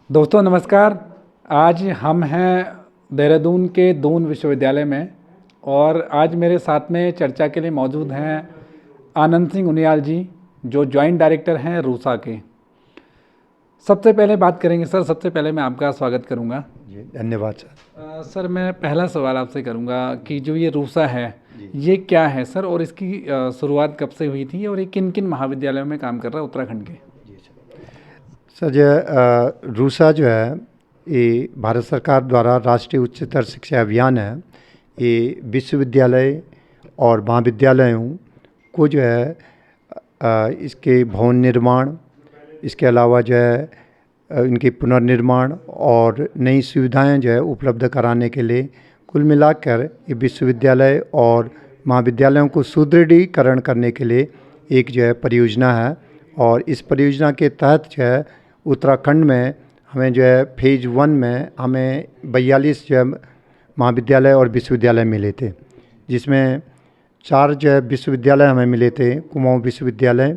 दोस्तों नमस्कार। आज हम हैं देहरादून के दून विश्वविद्यालय में और आज मेरे साथ में चर्चा के लिए मौजूद हैं आनंद सिंह उनियाल जी, जो जॉइंट डायरेक्टर हैं रूसा के। सबसे पहले बात करेंगे सर, सबसे पहले मैं आपका स्वागत करूंगा। जी धन्यवाद सर। सर मैं पहला सवाल आपसे करूंगा कि जो ये रूसा है ये क्या है सर, और इसकी शुरुआत कब से हुई थी और ये किन किन महाविद्यालयों में काम कर रहा है उत्तराखंड के? सर जो रूसा जो है ये भारत सरकार द्वारा राष्ट्रीय उच्चतर शिक्षा अभियान है। ये विश्वविद्यालय और महाविद्यालयों को जो है इसके भवन निर्माण, इसके अलावा जो है इनके पुनर्निर्माण और नई सुविधाएं जो है उपलब्ध कराने के लिए कुल मिलाकर ये विश्वविद्यालय और महाविद्यालयों को सुदृढ़ीकरण करने के लिए एक जो है परियोजना है। और इस परियोजना के तहत जो है उत्तराखंड में हमें जो है फेज़ 1 में हमें 42 जो है महाविद्यालय और विश्वविद्यालय मिले थे, जिसमें 4 जो है विश्वविद्यालय हमें मिले थे। कुमाऊं विश्वविद्यालय,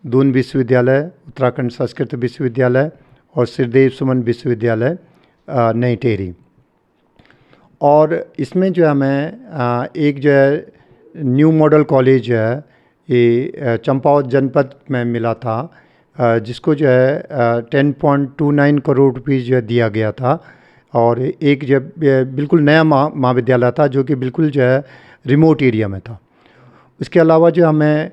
दून विश्वविद्यालय, उत्तराखंड संस्कृत विश्वविद्यालय और श्रीदेव सुमन विश्वविद्यालय नई टेहरी। और इसमें जो है हमें एक जो है न्यू मॉडल कॉलेज जो है ये चंपावत जनपद में मिला था, जिसको जो है 10.29 करोड़ रुपये जो है दिया गया था। और एक जो बिल्कुल नया महाविद्यालय था जो कि बिल्कुल जो है रिमोट एरिया में था। उसके अलावा जो हमें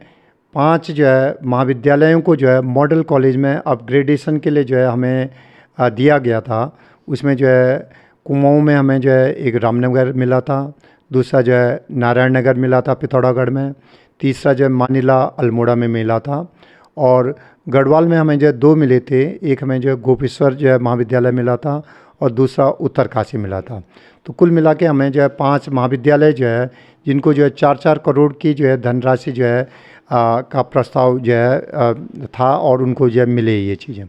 5 जो है महाविद्यालयों को जो है मॉडल कॉलेज में अपग्रेडेशन के लिए जो है हमें दिया गया था। उसमें जो है कुमाऊं में हमें जो है एक रामनगर मिला था, दूसरा जो है नारायण नगर मिला था पिथौरागढ़ में, तीसरा जो है मानिला अल्मोड़ा में मिला था और गढ़वाल में हमें जो है 2 मिले थे। एक हमें जो है गोपेश्वर जो है महाविद्यालय मिला था और दूसरा उत्तरकाशी मिला था। तो कुल मिला के हमें जो है 5 महाविद्यालय जो है जिनको जो है 4-4 करोड़ की जो है धनराशि जो है का प्रस्ताव जो है था और उनको जो है मिले ये चीज़ें।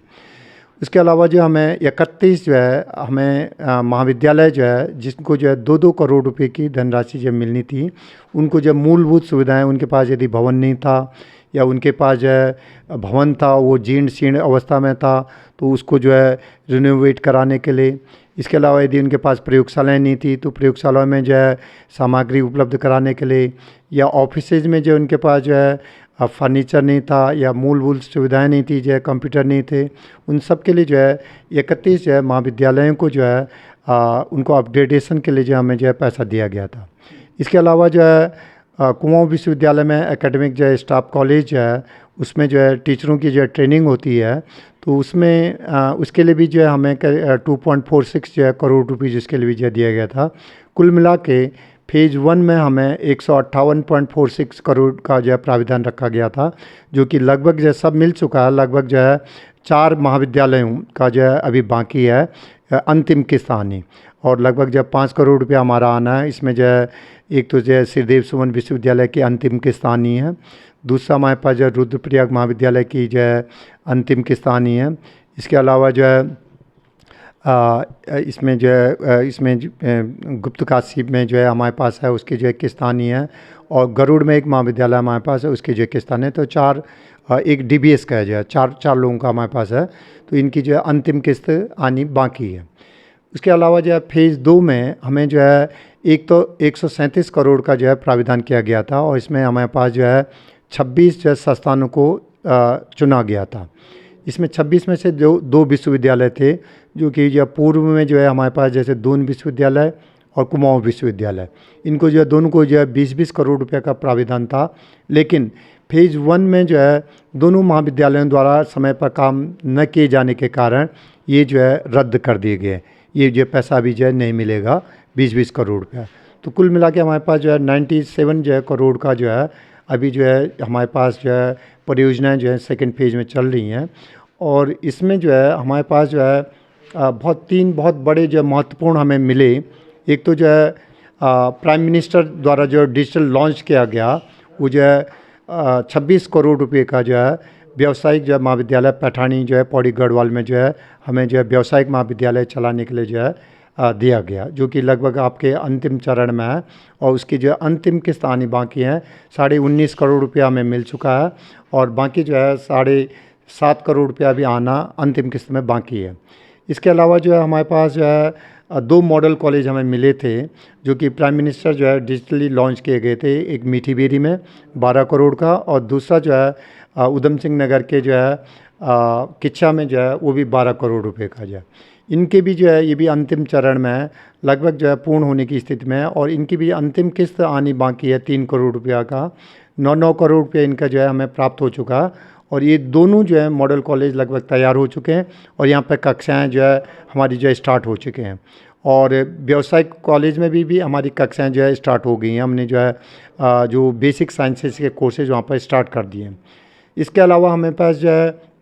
उसके अलावा जो हमें 31 जो है हमें महाविद्यालय जो है जिनको जो है 2-2 करोड़ रुपए की धनराशि जो मिलनी थी, उनको जो मूलभूत सुविधाएं, उनके पास यदि भवन नहीं था या उनके पास जो है भवन था वो जीर्ण शीर्ण अवस्था में था तो उसको जो है रिनोवेट कराने के लिए। इसके अलावा यदि उनके पास प्रयोगशालाएँ नहीं थी तो प्रयोगशालाओं में जो है सामग्री उपलब्ध कराने के लिए, या ऑफिसेज में जो उनके पास जो है फर्नीचर नहीं था या मूलभूत सुविधाएं नहीं थी, जो है कंप्यूटर नहीं थे, उन सब के लिए जो है 31 जो है महाविद्यालयों को जो है उनको अपग्रेडेशन के लिए जो हमें जो है पैसा दिया गया था। इसके अलावा जो है कुमाऊं विश्वविद्यालय में एकेडमिक जो है स्टाफ कॉलेज जो है उसमें जो है टीचरों की जो है ट्रेनिंग होती है, तो उसमें उसके लिए भी जो है हमें 2.46 जो है करोड़ रुपये जिसके लिए भी जो दिया गया था। कुल मिला के फेज़ 1 में हमें 158.46 करोड़ का जो है प्राविधान रखा गया था, जो कि लगभग जो है सब मिल चुका है। लगभग जो है 4 महाविद्यालयों का जो है अभी बाकी है अंतिम किस्त आनी, और लगभग जो 5 करोड़ रुपया हमारा आना है। इसमें जो है एक तो जो है श्रीदेव सुमन विश्वविद्यालय की अंतिम किस्त आनी है, दूसरा हमारे पास जो है रुद्रप्रयाग महाविद्यालय की जो है अंतिम किस्त आनी है। इसके अलावा जो है इसमें जो है इसमें गुप्त काशी में जो है हमारे पास है उसकी जो है किस्त आनी है, और गरुड़ में एक महाविद्यालय हमारे पास है उसकी जो किस्त आनी है। तो 4 एक DBS का है जो है 4 लोगों का हमारे पास है, तो इनकी जो है अंतिम किस्त आनी बाकी है। उसके अलावा जो है फेज़ 2 में हमें जो है एक तो 137 करोड़ का जो है प्राविधान किया गया था, और इसमें हमारे पास जो है 26 जो है संस्थानों को चुना गया था। इसमें 26 में से जो 2 विश्वविद्यालय थे जो कि जो पूर्व में जो है हमारे पास जैसे दून विश्वविद्यालय और कुमाऊं विश्वविद्यालय, इनको जो है दोनों को जो है 20-20 करोड़ रुपए का प्राविधान था। लेकिन फेज़ 1 में जो है दोनों महाविद्यालयों द्वारा समय पर काम न किए जाने के कारण ये जो है रद्द कर दिए गए। ये जो पैसा अभी जो है नहीं मिलेगा 20-20 करोड़ रुपया। तो कुल मिला के हमारे पास जो है 97 जो है करोड़ का जो है अभी जो है हमारे पास जो है परियोजनाएं जो है सेकंड फेज़ में चल रही हैं। और इसमें जो है हमारे पास जो है तीन बहुत बड़े जो महत्वपूर्ण हमें मिले। एक तो जो है प्राइम मिनिस्टर द्वारा जो डिजिटल लॉन्च किया गया, वो जो है 26 करोड़ रुपए का जो है व्यावसायिक जो है महाविद्यालय पैठानी जो है पौड़ी गढ़वाल में जो है हमें जो है व्यावसायिक महाविद्यालय चलाने के लिए जो है दिया गया, जो कि लगभग आपके अंतिम चरण में है, और उसकी जो अंतिम किस्त आनी बाकी है। 19.5 करोड़ रुपया हमें मिल चुका है और बाकी जो है 7.5 करोड़ रुपया भी आना अंतिम किस्त में बाकी है। इसके अलावा जो है हमारे पास जो है दो मॉडल कॉलेज हमें मिले थे, जो कि प्राइम मिनिस्टर जो है डिजिटली लॉन्च किए गए थे। एक मीठी बेरी में 12 करोड़ का, और दूसरा जो है उधम सिंह नगर के जो है किच्छा में जो है वो भी 12 करोड़ रुपए का जो है। इनके भी जो है ये भी अंतिम चरण में है, लगभग जो है पूर्ण होने की स्थिति में है, और इनकी भी अंतिम किस्त आनी बाकी है 3 करोड़ रुपया का। 9 करोड़ रुपया इनका जो है हमें प्राप्त हो चुका है, और ये दोनों जो है मॉडल कॉलेज लगभग तैयार हो चुके हैं, और यहाँ पर कक्षाएं जो है हमारी जो है स्टार्ट हो चुके हैं। और व्यावसायिक कॉलेज में भी हमारी कक्षाएं जो है स्टार्ट हो गई हैं। हमने जो है जो बेसिक साइंसेस के कोर्सेज वहाँ पर स्टार्ट कर दिए हैं। इसके अलावा हमें पास जो है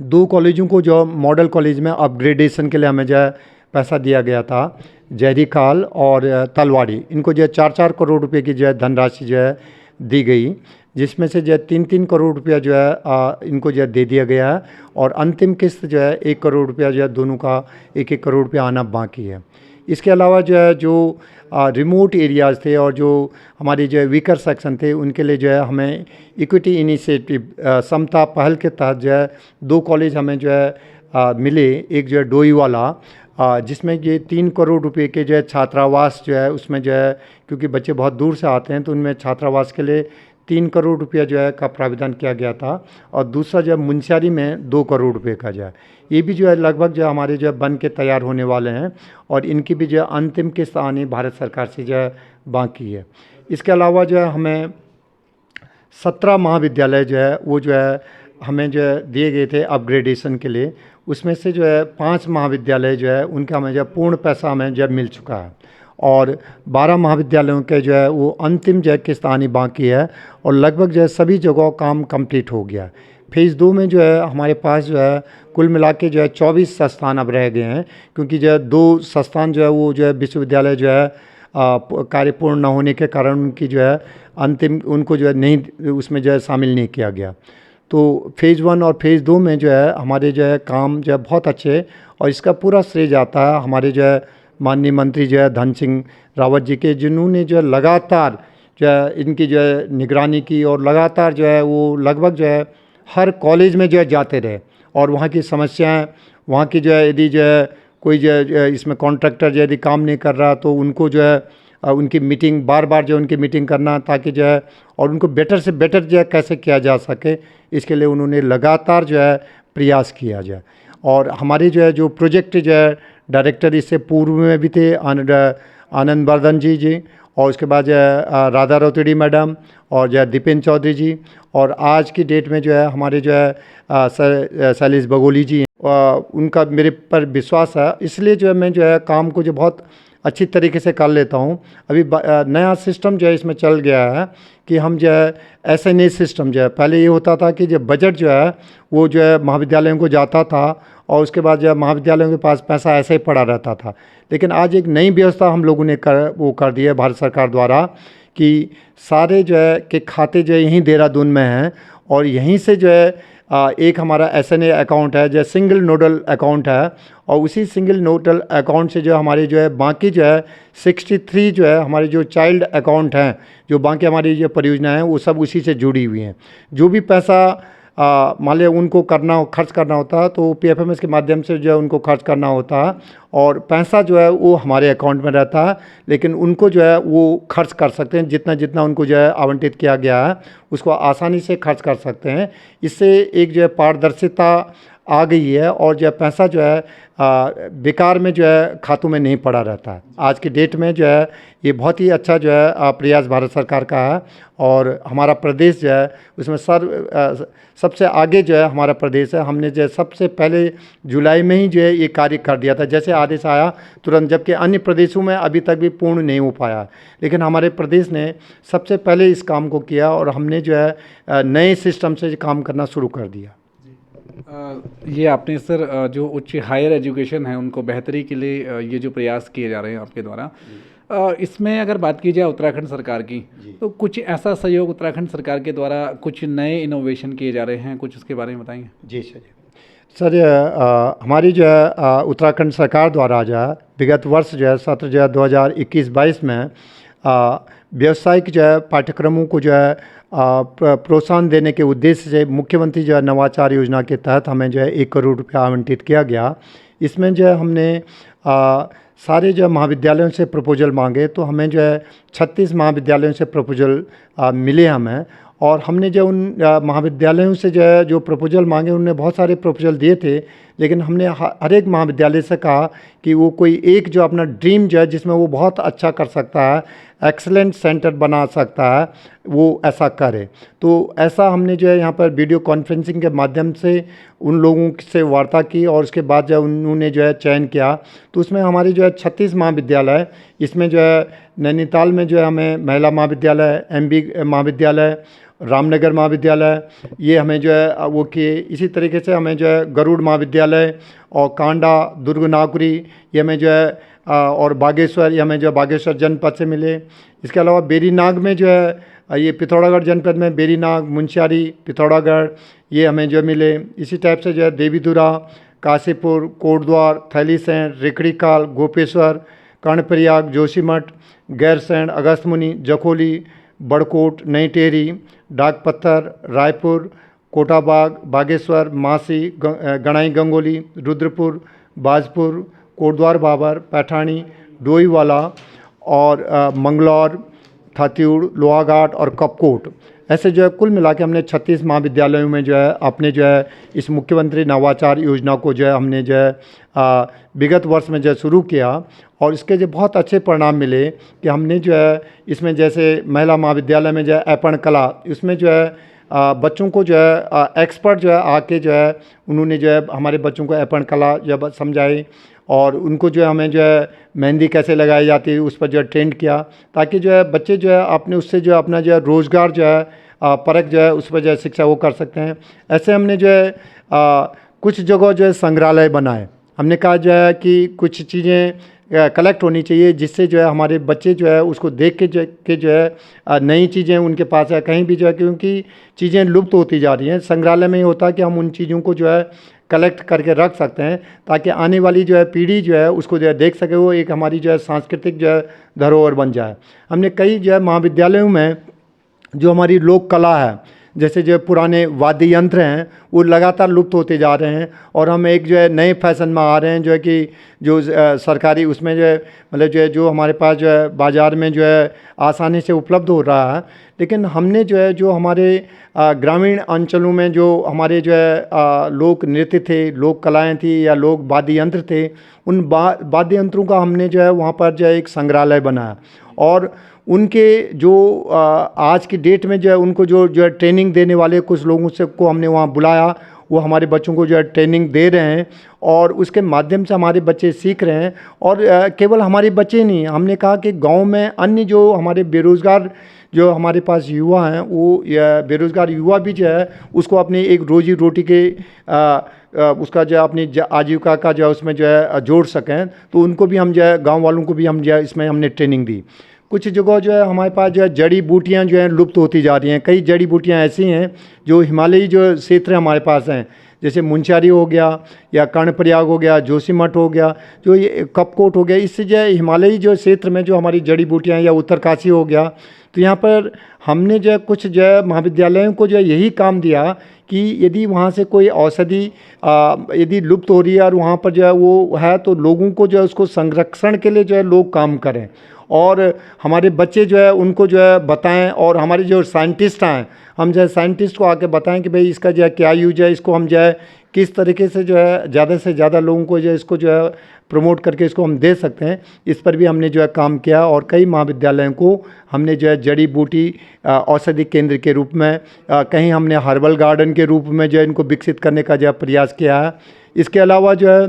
दो कॉलेजों को जो मॉडल कॉलेज में अपग्रेडेशन के लिए हमें जो है पैसा दिया गया था, जयहरी खाल और तलवाड़ी। इनको जो है 4-4 करोड़ रुपए की जो है धनराशि जो है दी गई, जिसमें से जो है 3-3 करोड़ रुपया जो है इनको जो है दे दिया गया है, और अंतिम किस्त जो है 1 करोड़ रुपया जो है दोनों का 1-1 करोड़ रुपया आना बाकी है। इसके अलावा जो है जो रिमोट एरियाज़ थे और जो हमारे जो है वीकर सेक्शन थे, उनके लिए जो है हमें इक्विटी इनिशिएटिव समता पहल के तहत जो है 2 कॉलेज हमें जो है मिले। एक जो है डोईवाला, जिसमें ये 3 करोड़ रुपए के जो है छात्रावास जो है उसमें जो है, क्योंकि बच्चे बहुत दूर से आते हैं तो उनमें छात्रावास के लिए 3 करोड़ रुपया जो है का प्रावधान किया गया था। और दूसरा जो है मुंशियारी में 2 करोड़ रुपए का जो है, ये भी जो है लगभग जो है हमारे जो है बन के तैयार होने वाले हैं, और इनकी भी जो है अंतिम किस्त आनी भारत सरकार से जो है बाकी है। इसके अलावा जो है हमें 17 महाविद्यालय जो है वो जो है हमें जो है दिए गए थे अपग्रेडेशन के लिए। उसमें से जो है 5 महाविद्यालय जो है उनका हमें जो है पूर्ण पैसा हमें जो है मिल चुका है, और 12 महाविद्यालयों के जो है वो अंतिम जो है किस्त आनी बाकी है, और लगभग जो है सभी जगहों काम कंप्लीट हो गया। फेज़ 2 में जो है हमारे पास जो है कुल मिला के जो है 24 संस्थान अब रह गए हैं, क्योंकि जो है 2 संस्थान जो है वो जो है विश्वविद्यालय जो है कार्य पूर्ण न होने के कारण उनकी जो है अंतिम उनको जो है नहीं उसमें जो है शामिल नहीं किया गया। तो फेज़ 1 और फेज़ 2 में जो है हमारे जो है काम जो है बहुत अच्छे, और इसका पूरा श्रेय जाता है हमारे जो है माननीय मंत्री जो है धन सिंह रावत जी के, जिन्होंने जो है लगातार जो है इनकी जो है निगरानी की, और लगातार जो है वो लगभग जो है हर कॉलेज में जो है जाते रहे, और वहाँ की समस्याएं, वहाँ की जो है यदि जो है कोई जो है इसमें कॉन्ट्रैक्टर जो यदि काम नहीं कर रहा तो उनको जो है उनकी मीटिंग बार बार जो उनकी मीटिंग करना, ताकि जो है और उनको बेटर से बेटर जो है कैसे किया जा सके, इसके लिए उन्होंने लगातार जो है प्रयास किया जाए। और हमारे जो है जो प्रोजेक्ट जो है डायरेक्टर इससे पूर्व में भी थे आनंद वर्धन जी, और उसके बाद जो है राधा रौतेड़ी मैडम, और जो है दीपेन चौधरी जी, और आज की डेट में जो है हमारे जो है शैलेश बगोली जी, उनका मेरे पर विश्वास है, इसलिए जो है मैं जो है काम को जो बहुत अच्छी तरीके से कर लेता हूँ। अभी नया सिस्टम जो है इसमें चल गया है कि हम जो है SNA सिस्टम जो है, पहले ये होता था कि जो बजट जो है वो जो है महाविद्यालयों को जाता था, और उसके बाद जो है महाविद्यालयों के पास पैसा ऐसे ही पड़ा रहता था। लेकिन आज एक नई व्यवस्था हम लोगों ने कर दी है भारत सरकार द्वारा, कि सारे जो है के खाते जो है यहीं देहरादून में हैं, और यहीं से जो है एक हमारा SNA अकाउंट है जो सिंगल नोडल अकाउंट है, और उसी सिंगल नोडल अकाउंट से जो हमारे जो है बाकी जो है 63 जो है हमारे जो चाइल्ड अकाउंट हैं, जो बाकी हमारी जो परियोजना है वो सब उसी से जुड़ी हुई हैं। जो भी पैसा मान लिया उनको खर्च करना होता है तो PFMS के माध्यम से जो है उनको खर्च करना होता है, और पैसा जो है वो हमारे अकाउंट में रहता है, लेकिन उनको जो है वो खर्च कर सकते हैं, जितना जितना उनको जो है आवंटित किया गया है उसको आसानी से खर्च कर सकते हैं। इससे एक जो है पारदर्शिता आ गई है, और जो है पैसा जो है बेकार में जो है खातों में नहीं पड़ा रहता है। आज की डेट में जो है ये बहुत ही अच्छा जो है प्रयास भारत सरकार का है, और हमारा प्रदेश जो है उसमें सबसे आगे जो है हमारा प्रदेश है। हमने जो है सबसे पहले जुलाई में ही जो है ये कार्य कर दिया था, जैसे आदेश आया तुरंत, जबकि अन्य प्रदेशों में अभी तक भी पूर्ण नहीं हो पाया, लेकिन हमारे प्रदेश ने सबसे पहले इस काम को किया, और हमने जो है नए सिस्टम से काम करना शुरू कर दिया। ये आपने सर जो उच्च हायर एजुकेशन है उनको बेहतरी के लिए ये जो प्रयास किए जा रहे हैं आपके द्वारा, इसमें अगर बात की जाए उत्तराखंड सरकार की, तो कुछ ऐसा सहयोग उत्तराखंड सरकार के द्वारा कुछ नए इनोवेशन किए जा रहे हैं, कुछ उसके बारे में बताएंगे? जी सर हमारी जो है उत्तराखंड सरकार द्वारा जो है विगत वर्ष जो है सत्र जो है 2021-22 में व्यावसायिक जो है पाठ्यक्रमों को जो है प्रोत्साहन देने के उद्देश्य से मुख्यमंत्री जो है नवाचार योजना के तहत हमें जो है 1 करोड़ रुपया आवंटित किया गया। इसमें जो है हमने सारे जो है महाविद्यालयों से प्रपोजल मांगे, तो हमें जो है 36 महाविद्यालयों से प्रपोजल मिले हमें। और हमने जो उन महाविद्यालयों से जो है जो प्रपोजल मांगे, उनने बहुत सारे प्रपोजल दिए थे, लेकिन हमने हर एक महाविद्यालय से कहा कि वो कोई एक जो अपना ड्रीम जो है जिसमें वो बहुत अच्छा कर सकता है, एक्सीलेंट सेंटर बना सकता है, वो ऐसा करे। तो ऐसा हमने जो है यहाँ पर वीडियो कॉन्फ्रेंसिंग के माध्यम से उन लोगों से वार्ता की, और उसके बाद जो उन्होंने जो है चयन किया। तो उसमें हमारे जो है 36 महाविद्यालय, इसमें जो है नैनीताल में जो है हमें महिला महाविद्यालय, एमबी महाविद्यालय, रामनगर महाविद्यालय, ये हमें जो है वो किए। इसी तरीके से हमें जो है गरुड़ महाविद्यालय और कांडा, दुर्ग नागपुरी, ये हमें जो है और बागेश्वर, ये हमें जो है बागेश्वर जनपद से मिले। इसके अलावा बेरीनाग में जो है ये पिथौरागढ़ जनपद में बेरीनाग, मुंशियारी, पिथौरागढ़, ये हमें जो मिले। इसी टाइप से जो है देवीधुरा, काशीपुर, कोटद्वार, थैलीसैंण, रिखड़ीखाल, गोपेश्वर, कर्णप्रयाग, जोशीमठ, गैरसैंण, अगस्त्यमुनि, जखोली, बड़कोट, नई टेहरी, डाक पत्थर, रायपुर, कोटाबाग, बागेश्वर, मासी, गणाई गंगोली, रुद्रपुर, बाजपुर, कोटद्वार बाबर, पैठानी, डोईवाला और मंगलौर, थात्यूड़, लोहाघाट और कपकोट। ऐसे जो है कुल मिला के हमने 36 महाविद्यालयों में जो है अपने जो है इस मुख्यमंत्री नवाचार योजना को जो है हमने जो है विगत वर्ष में जो है शुरू किया, और इसके जो बहुत अच्छे परिणाम मिले कि हमने जो है इसमें जैसे महिला महाविद्यालय में जो है ऐपण कला, इसमें जो है बच्चों को जो है एक्सपर्ट जो है आके जो है उन्होंने जो है हमारे बच्चों को ऐपण कला जब समझाई, और उनको जो है हमें जो है मेहंदी कैसे लगाई जाती है उस पर जो है ट्रेंड किया, ताकि जो है बच्चे जो है अपने उससे जो है अपना जो है रोज़गार जो है परख जो है उस पर जो है शिक्षा वो कर सकते हैं। ऐसे हमने जो है कुछ जगह जो है संग्रहालय बनाए। हमने कहा जो है कि कुछ चीज़ें कलेक्ट होनी चाहिए जिससे जो है हमारे बच्चे जो है उसको देख के जो है नई चीज़ें उनके पास है कहीं भी जो है, क्योंकि चीज़ें लुप्त होती जा रही हैं। संग्रहालय में ये होता है कि हम उन चीज़ों को जो है कलेक्ट करके रख सकते हैं, ताकि आने वाली जो है पीढ़ी जो है उसको जो है देख सके, वो एक हमारी जो है सांस्कृतिक जो है धरोहर बन जाए। हमने कई जो है महाविद्यालयों में जो हमारी लोक कला है, जैसे जो पुराने वाद्य यंत्र हैं वो लगातार लुप्त होते जा रहे हैं, और हम एक जो है नए फैशन में आ रहे हैं जो है कि जो सरकारी उसमें जो है मतलब जो है जो हमारे पास जो है बाज़ार में जो है आसानी से उपलब्ध हो रहा है। लेकिन हमने जो है जो हमारे ग्रामीण अंचलों में जो हमारे जो है लोक नृत्य थे, लोक कलाएँ थी या लोक वाद्य यंत्र थे, उन वाद्य यंत्रों का हमने जो है वहाँ पर जो है एक संग्रहालय बनाया, और उनके जो आज की डेट में जो है उनको जो है ट्रेनिंग देने वाले कुछ लोगों से को हमने वहाँ बुलाया, वो हमारे बच्चों को जो है ट्रेनिंग दे रहे हैं, और उसके माध्यम से हमारे बच्चे सीख रहे हैं। और केवल हमारे बच्चे नहीं, हमने कहा कि गांव में अन्य जो हमारे बेरोज़गार जो हमारे पास युवा हैं, वो बेरोज़गार युवा भी जो है उसको अपनी एक रोजी रोटी के उसका जो है अपनी आजीविका का जो है उसमें जो है जोड़ सकें, तो उनको भी हम जो है गाँव वालों को भी हम जो है इसमें हमने ट्रेनिंग दी। कुछ जगह जो है हमारे पास जो है जड़ी बूटियाँ जो हैं लुप्त होती जा रही हैं। कई जड़ी बूटियाँ ऐसी हैं जो हिमालयी जो क्षेत्र हमारे पास हैं, जैसे मुंशियारी हो गया या कर्णप्रयाग हो गया, जोशीमठ हो गया, जो ये कपकोट हो गया, इससे जो है हिमालयी जो क्षेत्र में जो हमारी जड़ी बूटियाँ, या उत्तरकाशी हो गया, तो यहाँ पर हमने जो है कुछ जो है महाविद्यालयों को जो है यही काम दिया कि यदि वहाँ से कोई औषधि यदि लुप्त हो रही है और वहाँ पर जो है वो है, तो लोगों को जो है उसको संरक्षण के लिए जो है लोग काम करें, और हमारे बच्चे जो है उनको जो है बताएं, और हमारे जो साइंटिस्ट हैं हम जो है साइंटिस्ट को आके बताएं कि भाई इसका जो है क्या यूज है, इसको हम जो है किस तरीके से जो है ज़्यादा से ज़्यादा लोगों को जो है इसको जो है प्रमोट करके इसको हम दे सकते हैं। इस पर भी हमने जो है काम किया, और कई महाविद्यालयों को हमने जो है जड़ी बूटी औषधि केंद्र के रूप में, कहीं हमने हर्बल गार्डन के रूप में जो है इनको विकसित करने का जो है प्रयास किया है। इसके अलावा जो है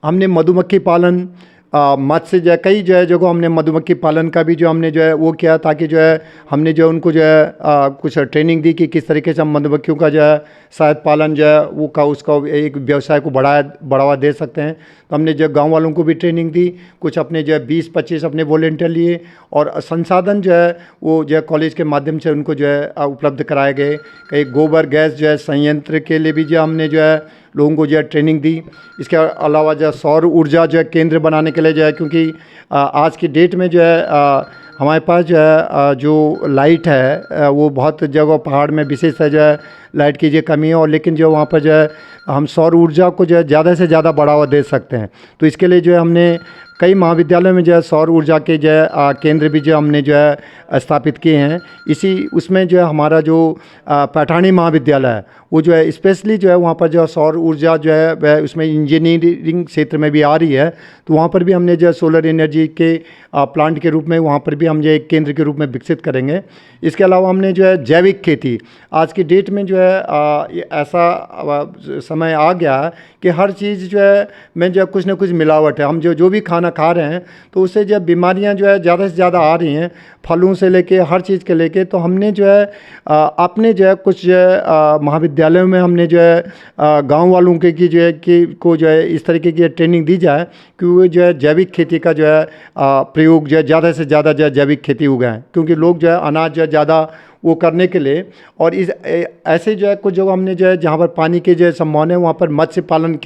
हमने मधुमक्खी पालन, मत्स्य जो है कई जो है जगह हमने मधुमक्खी पालन का भी जो हमने जो है वो किया, ताकि जो है हमने जो उनको जो है कुछ ट्रेनिंग दी कि किस तरीके से हम मधुमक्खियों का जो है शायद पालन जो है वो का उसका एक व्यवसाय को बढ़ावा दे सकते हैं। तो हमने जो गांव वालों को भी ट्रेनिंग दी, कुछ अपने जो है 20-25 अपने वॉलेंटियर लिए, और संसाधन जो है वो जो है कॉलेज के माध्यम से उनको जो है उपलब्ध कराए गए। कई गोबर गैस जो है संयंत्र के लिए भी जो हमने जो है लोगों को जो है ट्रेनिंग दी। इसके अलावा जो है सौर ऊर्जा जो है केंद्र बनाने के लिए जो है, क्योंकि आज की डेट में जो है हमारे पास जो है जो लाइट है वो बहुत जगह पहाड़ में विशेष है जो है लाइट की जो कमी है, और लेकिन जो वहाँ पर जो है हम सौर ऊर्जा को जो है ज़्यादा से ज़्यादा बढ़ावा दे सकते हैं। तो इसके लिए जो है हमने कई महाविद्यालयों में जो है सौर ऊर्जा के जो है केंद्र भी जो हमने जो है स्थापित किए हैं। इसी उसमें जो है हमारा जो पैठाणी महाविद्यालय है वो जो है स्पेशली जो है वहाँ पर जो सौर ऊर्जा जो है वह उसमें इंजीनियरिंग क्षेत्र में भी आ रही है। तो वहाँ पर भी हमने जो है सोलर एनर्जी के प्लांट के रूप में वहाँ पर भी हम जो एक केंद्र के रूप में विकसित करेंगे। इसके अलावा हमने जो है जैविक खेती, आज की डेट में जो है ये ऐसा समय आ गया है कि हर चीज़ जो है में जो है कुछ ना कुछ मिलावट है। हम जो भी खाना खा रहे हैं तो उससे जो बीमारियां जो है ज़्यादा से ज़्यादा आ रही हैं, फलों से लेके हर चीज़ के लेके। तो हमने जो है अपने जो है कुछ जो है महाविद्यालयों में हमने जो है गांव वालों के की जो है कि को जो है इस तरीके की ट्रेनिंग दी जाए कि वो जो है जैविक खेती का जो है प्रयोग जो है ज़्यादा से ज़्यादा जो है जैविक खेती उगाएं, क्योंकि लोग जो है अनाज जो है ज़्यादा वो करने के लिए। और इस ऐसे जो है कुछ जगह हमने जो है जहाँ पर पानी के जो है संभावना है वहाँ पर मत्स्य पालन